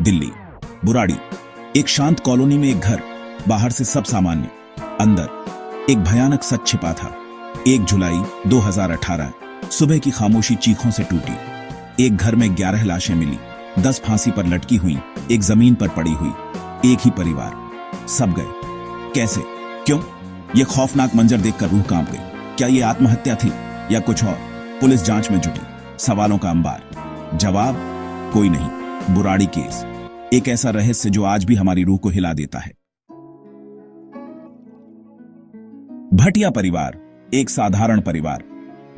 दिल्ली, बुराड़ी। एक शांत कॉलोनी में एक घर, बाहर से सब सामान्य, अंदर एक भयानक सच छिपा था। 1 जुलाई 2018 सुबह की खामोशी चीखों से टूटी। एक घर में 11 लाशें मिली, 10 फांसी पर लटकी हुई, एक जमीन पर पड़ी हुई। एक ही परिवार, सब गए। कैसे, क्यों? यह खौफनाक मंजर देखकर रूह कांप गई। क्या यह आत्महत्या थी या कुछ और? पुलिस जांच में जुटी, सवालों का अंबार, जवाब कोई नहीं। बुराड़ी केस, एक ऐसा रहस्य जो आज भी हमारी रूह को हिला देता है। भटिया परिवार, एक साधारण परिवार,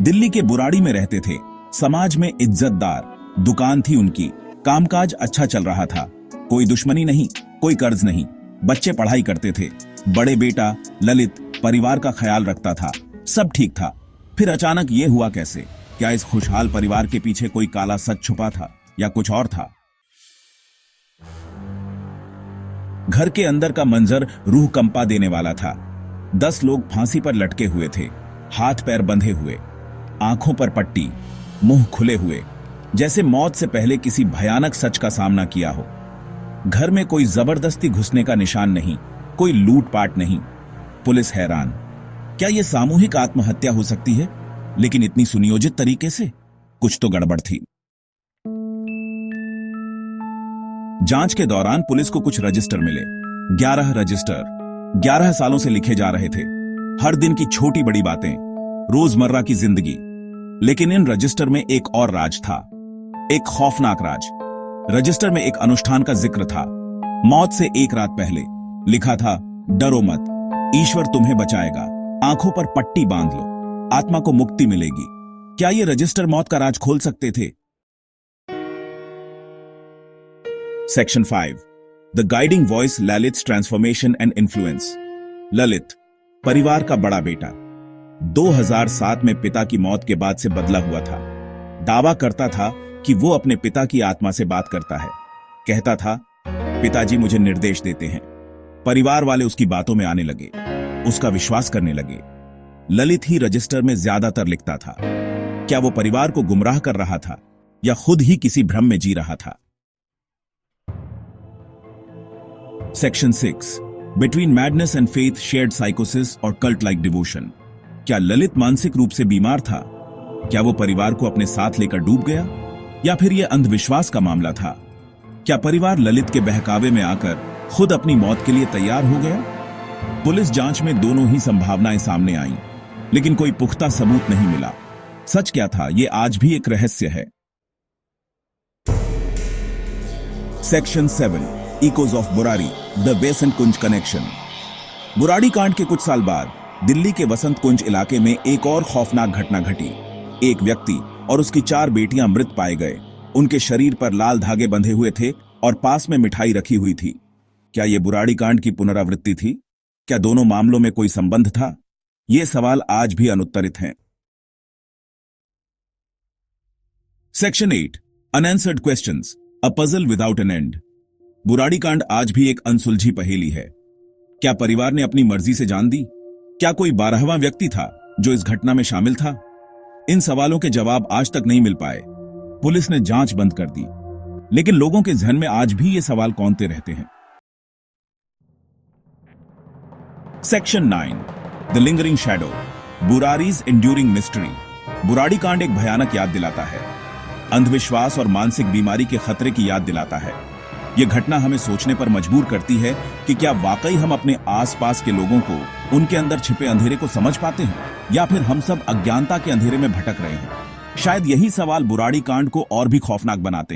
दिल्ली के बुराड़ी में रहते थे। समाज में इज्जतदार, दुकान थी उनकी, कामकाज अच्छा चल रहा था। कोई दुश्मनी नहीं, कोई कर्ज नहीं। बच्चे पढ़ाई करते थे। बड़े बेटा ललित परिवार का ख्याल रखता था। सब ठीक था। फिर अचानक यह हुआ कैसे? क्या इस खुशहाल परिवार के पीछे कोई काला सच छुपा था या कुछ और था? घर के अंदर का मंजर रूह कंपा देने वाला था। 10 लोग फांसी पर लटके हुए थे, हाथ पैर बंधे हुए, आंखों पर पट्टी, मुंह खुले हुए, जैसे मौत से पहले किसी भयानक सच का सामना किया हो। घर में कोई जबरदस्ती घुसने का निशान नहीं, कोई लूटपाट नहीं। पुलिस हैरान, क्या यह सामूहिक आत्महत्या हो सकती है? लेकिन इतनी सुनियोजित तरीके से? कुछ तो गड़बड़ थी। जांच के दौरान पुलिस को कुछ रजिस्टर मिले। 11 रजिस्टर, 11 सालों से लिखे जा रहे थे। हर दिन की छोटी बड़ी बातें, रोजमर्रा की जिंदगी। लेकिन इन रजिस्टर में एक और राज था, एक खौफनाक राज। रजिस्टर में एक अनुष्ठान का जिक्र था। मौत से एक रात पहले लिखा था, डरो मत, ईश्वर तुम्हें बचाएगा, आंखों पर पट्टी बांध लो, आत्मा को मुक्ति मिलेगी। क्या ये रजिस्टर मौत का राज खोल सकते थे? Section 5, the guiding voice, Lalit transformation and influence. Lalit, परिवार का बड़ा बेटा, 2007 में पिता की मौत के बाद से बदला हुआ था। दावा करता था कि वो अपने पिता की आत्मा से बात करता है। कहता था, पिताजी मुझे निर्देश देते हैं। परिवार वाले उसकी बातों में आने लगे, उसका विश्वास करने लगे। ललित ही रजिस्टर में ज्यादातर लिखता था। क्या वो परिवार को गुमराह कर रहा था या खुद ही किसी भ्रम में जी रहा था? Section 6, between madness and faith, shared साइकोसिस और कल्ट लाइक डिवोशन। क्या ललित मानसिक रूप से बीमार था? क्या वो परिवार को अपने साथ लेकर डूब गया या फिर यह अंधविश्वास का मामला था? क्या परिवार ललित के बहकावे में आकर खुद अपनी मौत के लिए तैयार हो गया? पुलिस जांच में दोनों ही संभावनाएं सामने आईं, लेकिन कोई पुख्ता सबूत नहीं मिला। सच क्या था, यह आज भी एक रहस्य है। Section 7, echoes of Burari, the Vasant Kunj connection. Burari कांड के कुछ साल बाद दिल्ली के वसंत कुंज इलाके में एक और खौफनाक घटना घटी। एक व्यक्ति और उसकी 4 बेटियां मृत पाए गए। उनके शरीर पर लाल धागे बंधे हुए थे और पास में मिठाई रखी हुई थी। क्या यह बुराड़ी कांड की पुनरावृत्ति थी? क्या दोनों मामलों में कोई संबंध था? ये सवाल आज भी अनुत्तरित हैं। Section 8, unanswered questions, a puzzle without an and. Burari कांड आज भी एक अनसुलझी पहेली है। क्या परिवार ने अपनी मर्जी से जान दी? क्या कोई 12वां व्यक्ति था जो इस घटना में शामिल था? इन सवालों के जवाब आज तक नहीं मिल पाए। पुलिस ने जांच बंद कर दी, लेकिन लोगों के जहन में आज भी ये सवाल कौंधते रहते हैं। Section 9, the lingering shadow, Burari's enduring mystery. Burari कांड एक भयानक याद दिलाता है, अंधविश्वास और मानसिक बीमारी के खतरे की याद दिलाता है। यह घटना हमें सोचने पर मजबूर करती है कि क्या वाकई हम अपने आसपास के लोगों को, उनके अंदर छिपे अंधेरे को समझ पाते हैं या फिर हम सब अज्ञानता के अंधेरे में भटक रहे हैं। शायद यही सवाल बुराड़ी कांड को और भी खौफनाक बनाते हैं।